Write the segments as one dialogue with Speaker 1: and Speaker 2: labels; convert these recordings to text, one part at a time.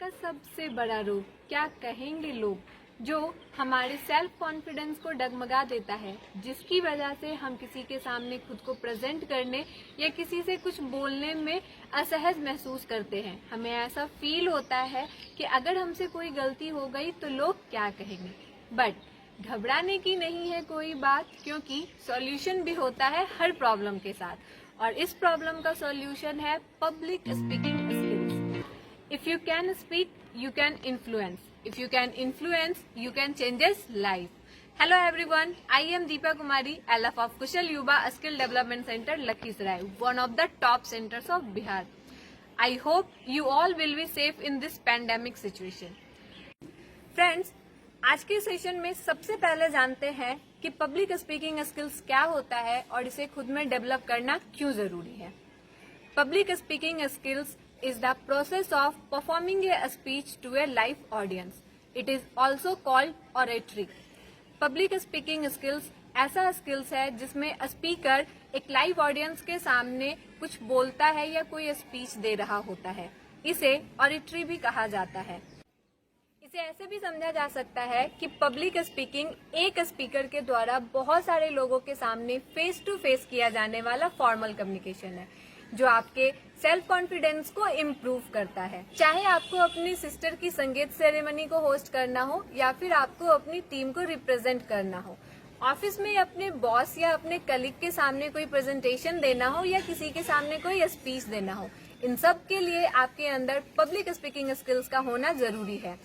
Speaker 1: का सबसे बड़ा रोग क्या कहेंगे लोग, जो हमारे सेल्फ कॉन्फिडेंस को डगमगा देता है, जिसकी वजह से हम किसी के सामने खुद को प्रेजेंट करने या किसी से कुछ बोलने में असहज महसूस करते हैं। हमें ऐसा फील होता है कि अगर हमसे कोई गलती हो गई तो लोग क्या कहेंगे। बट घबराने की नहीं है कोई बात, क्योंकि सॉल्यूशन भी होता है हर प्रॉब्लम के साथ, और इस प्रॉब्लम का सॉल्यूशन है public speaking skills. If you can speak, you can influence. If you can influence, you can change life. Hello everyone, I am Deepa Kumari, LF of Kushal Yuba Skill Development Center, Lakhisarai, one of the top centers of Bihar. I hope you all will be safe in this pandemic situation. Friends, आज के session में सबसे पहले जानते हैं कि public speaking skills क्या होता है और इसे खुद में डेवलप करना क्यों जरूरी है। Public speaking skills is the process of performing a speech to a live audience. It is also called oratory. Public speaking skills ऐसा स्किल्स है जिसमें स्पीकर एक लाइव ऑडियंस के सामने कुछ बोलता है या कोई स्पीच दे रहा होता है। इसे ऑरेटरी भी कहा जाता है। इसे ऐसे भी समझा जा सकता है कि पब्लिक स्पीकिंग एक स्पीकर के द्वारा बहुत सारे लोगों के सामने फेस टू फेस किया जाने वाला फॉर्मल कम्युनिकेशन है, जो आपके सेल्फ कॉन्फिडेंस को इम्प्रूव करता है। चाहे आपको अपनी सिस्टर की संगीत सेरेमनी को होस्ट करना हो या फिर आपको अपनी टीम को रिप्रेजेंट करना हो, ऑफिस में अपने बॉस या अपने कलीग के सामने कोई प्रेजेंटेशन देना हो या किसी के सामने कोई स्पीच देना हो, इन सब के लिए आपके अंदर पब्लिक स्पीकिंग स्किल्स का होना जरूरी है।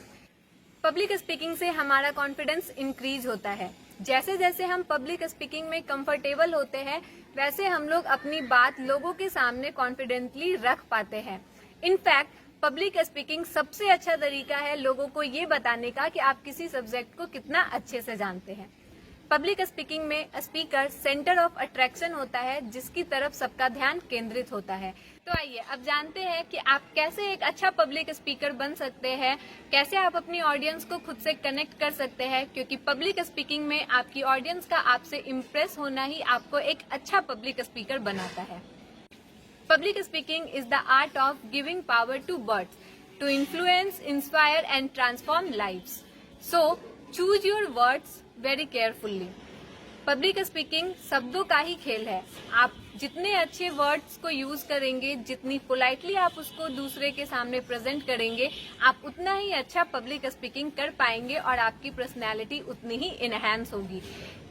Speaker 1: पब्लिक स्पीकिंग से हमारा कॉन्फिडेंस इंक्रीज होता है। जैसे जैसे हम पब्लिक स्पीकिंग में कंफर्टेबल होते हैं, वैसे हम लोग अपनी बात लोगों के सामने कॉन्फिडेंटली रख पाते हैं। इनफैक्ट पब्लिक स्पीकिंग सबसे अच्छा तरीका है लोगों को ये बताने का कि आप किसी सब्जेक्ट को कितना अच्छे से जानते हैं। पब्लिक स्पीकिंग में स्पीकर सेंटर ऑफ अट्रैक्शन होता है, जिसकी तरफ सबका ध्यान केंद्रित होता है। तो आइए अब जानते हैं कि आप कैसे एक अच्छा पब्लिक स्पीकर बन सकते हैं, कैसे आप अपनी ऑडियंस को खुद से कनेक्ट कर सकते हैं, क्योंकि पब्लिक स्पीकिंग में आपकी ऑडियंस का आपसे इम्प्रेस होना ही आपको एक अच्छा पब्लिक स्पीकर बनाता है। Public speaking is the art of giving power to words to influence, inspire and transform lives. So choose your words very carefully. Public speaking शब्दों का ही खेल है। आप जितने अच्छे वर्ड्स को यूज करेंगे, जितनी पोलाइटली आप उसको दूसरे के सामने प्रेजेंट करेंगे, आप उतना ही अच्छा पब्लिक स्पीकिंग कर पाएंगे और आपकी पर्सनैलिटी उतनी ही इनहैंस होगी।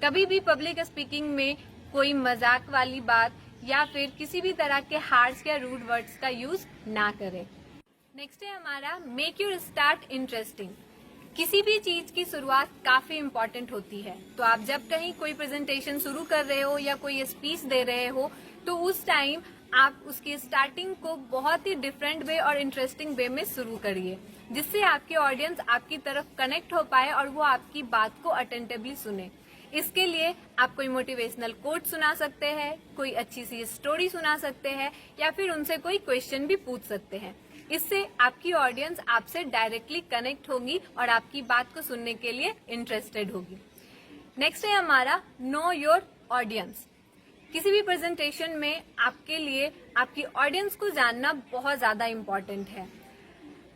Speaker 1: कभी भी पब्लिक स्पीकिंग में कोई मजाक वाली बात या फिर किसी भी तरह के हार्श या रूड वर्ड्स का यूज ना करें। नेक्स्ट है हमारा मेक योर स्टार्ट इंटरेस्टिंग। किसी भी चीज की शुरुआत काफी इम्पोर्टेंट होती है। तो आप जब कहीं कोई प्रेजेंटेशन शुरू कर रहे हो या कोई स्पीच दे रहे हो, तो उस टाइम आप उसकी स्टार्टिंग को बहुत ही डिफरेंट वे और इंटरेस्टिंग वे में शुरू करिए, जिससे आपकी ऑडियंस आपकी तरफ कनेक्ट हो पाए और वो आपकी बात को अटेंटिवली सुने। इसके लिए आप कोई मोटिवेशनल कोट सुना सकते हैं, कोई अच्छी सी स्टोरी सुना सकते हैं या फिर उनसे कोई क्वेश्चन भी पूछ सकते हैं। इससे आपकी ऑडियंस आपसे डायरेक्टली कनेक्ट होगी और आपकी बात को सुनने के लिए इंटरेस्टेड होगी। नेक्स्ट है हमारा नो योर ऑडियंस। किसी भी प्रेजेंटेशन में आपके लिए आपकी ऑडियंस को जानना बहुत ज्यादा इम्पोर्टेंट है।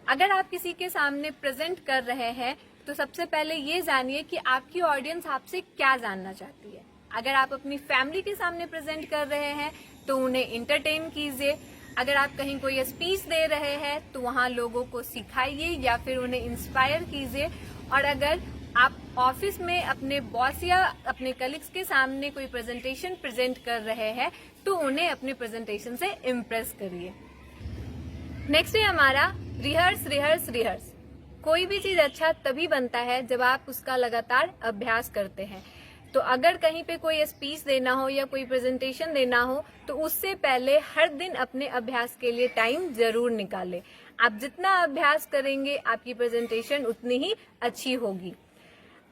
Speaker 1: अगर आप किसी के सामने प्रेजेंट कर रहे हैं, तो सबसे पहले ये जानिए कि आपकी ऑडियंस आपसे क्या जानना चाहती है। अगर आप अपनी फैमिली के सामने प्रेजेंट कर रहे हैं, तो उन्हें इंटरटेन कीजिए। अगर आप कहीं कोई स्पीच दे रहे हैं, तो वहाँ लोगों को सिखाइए या फिर उन्हें इंस्पायर कीजिए। और अगर आप ऑफिस में अपने बॉस या अपने कलीग्स के सामने कोई प्रेजेंटेशन प्रेजेंट कर रहे हैं, तो उन्हें अपने प्रेजेंटेशन से इम्प्रेस करिए। नेक्स्ट है हमारा रिहर्स रिहर्स रिहर्स। कोई भी चीज अच्छा तभी बनता है जब आप उसका लगातार अभ्यास करते हैं। तो अगर कहीं पे कोई स्पीच देना हो या कोई प्रेजेंटेशन देना हो, तो उससे पहले हर दिन अपने अभ्यास के लिए टाइम जरूर निकालें। आप जितना अभ्यास करेंगे, आपकी प्रेजेंटेशन उतनी ही अच्छी होगी।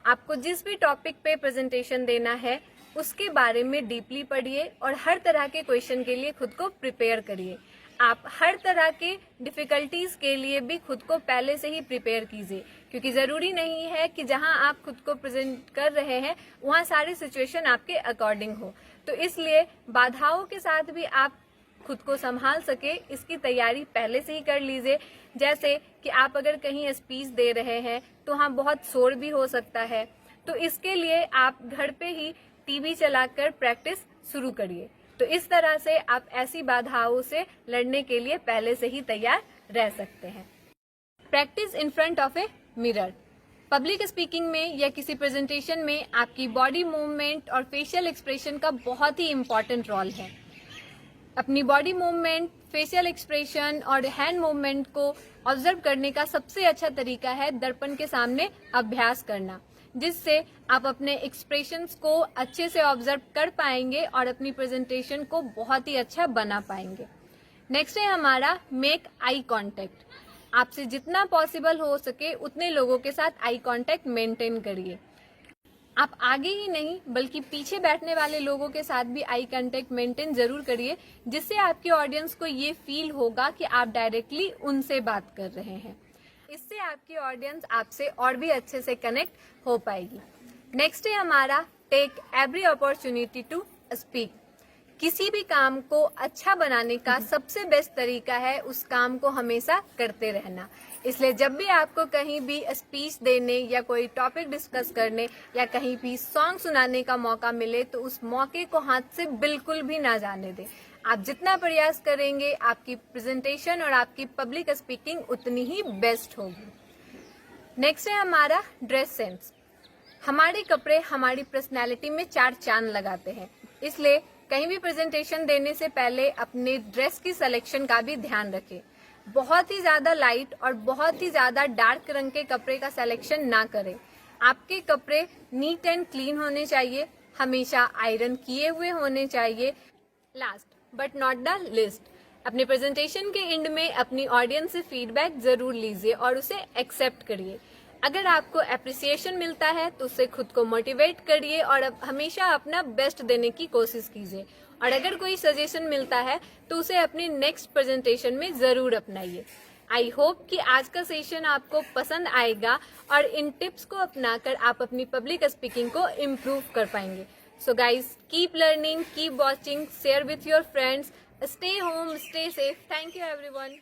Speaker 1: आपको जिस भी टॉपिक पे प्रेजेंटेशन देना है, उसके बारे में डीपली पढ़िए और हर तरह के क्वेश्चन के लिए खुद को प्रिपेयर करिए। आप हर तरह के डिफिकल्टीज के लिए भी खुद को पहले से ही प्रिपेयर कीजिए, क्योंकि जरूरी नहीं है कि जहां आप खुद को प्रेजेंट कर रहे हैं वहां सारी सिचुएशन आपके अकॉर्डिंग हो। तो इसलिए बाधाओं के साथ भी आप खुद को संभाल सके इसकी तैयारी पहले से ही कर लीजिए। जैसे कि आप अगर कहीं स्पीच दे रहे हैं तो वहाँ बहुत शोर भी हो सकता है, तो इसके लिए आप घर पे ही टीवी चलाकर प्रैक्टिस शुरू करिए। तो इस तरह से आप ऐसी बाधाओं से लड़ने के लिए पहले से ही तैयार रह सकते हैं। Practice in front of a mirror. Public speaking में या किसी प्रेजेंटेशन में आपकी बॉडी मूवमेंट और फेशियल एक्सप्रेशन का बहुत ही इम्पोर्टेंट रोल है। अपनी बॉडी मूवमेंट, फेशियल एक्सप्रेशन और हैंड मूवमेंट को ऑब्जर्व करने का सबसे अच्छा तरीका है दर्पण के सामने अभ्यास करना, जिससे आप अपने एक्सप्रेशंस को अच्छे से ऑब्जर्व कर पाएंगे और अपनी प्रेजेंटेशन को बहुत ही अच्छा बना पाएंगे। नेक्स्ट है हमारा मेक आई कांटेक्ट। आपसे जितना पॉसिबल हो सके उतने लोगों के साथ आई कांटेक्ट मेंटेन करिए। आप आगे ही नहीं बल्कि पीछे बैठने वाले लोगों के साथ भी आई कांटेक्ट मेंटेन जरूर करिए, जिससे आपके ऑडियंस को ये फील होगा कि आप डायरेक्टली उनसे बात कर रहे हैं। इससे आपकी ऑडियंस आपसे और भी अच्छे से कनेक्ट हो पाएगी। नेक्स्ट है हमारा take every opportunity to speak. किसी भी काम को अच्छा बनाने का सबसे बेस्ट तरीका है उस काम को हमेशा करते रहना। इसलिए जब भी आपको कहीं भी स्पीच देने या कोई टॉपिक डिस्कस करने या कहीं भी सॉन्ग सुनाने का मौका मिले तो उस मौके को हाथ से बिल्कुल भी ना जाने दें। आप जितना प्रयास करेंगे आपकी प्रेजेंटेशन और आपकी पब्लिक स्पीकिंग उतनी ही बेस्ट होगी। नेक्स्ट है हमारा ड्रेस सेंस। हमारे कपड़े हमारी पर्सनैलिटी में चार चांद लगाते हैं, इसलिए कहीं भी प्रेजेंटेशन देने से पहले अपने ड्रेस की सिलेक्शन का भी ध्यान रखें। बहुत ही ज्यादा लाइट और बहुत ही ज्यादा डार्क रंग के कपड़े का सिलेक्शन ना करें। आपके कपड़े नीट एंड क्लीन होने चाहिए, हमेशा आयरन किए हुए होने चाहिए। Last but not the list, अपने प्रेजेंटेशन के एंड में अपनी ऑडियंस से फीडबैक जरूर लीजिए और उसे एक्सेप्ट करिए। अगर आपको अप्रिसिएशन मिलता है तो उससे खुद को मोटिवेट करिए और हमेशा अपना बेस्ट देने की कोशिश कीजिए। और अगर कोई सजेशन मिलता है तो उसे अपनी नेक्स्ट प्रेजेंटेशन में जरूर अपनाइए। आई होप कि आज का सेशन आपको पसंद आएगा और इन टिप्स को अपनाकर आप अपनी पब्लिक स्पीकिंग को इम्प्रूव कर पाएंगे। So guys, keep learning, keep watching, share with your friends, stay home, stay safe. Thank you everyone.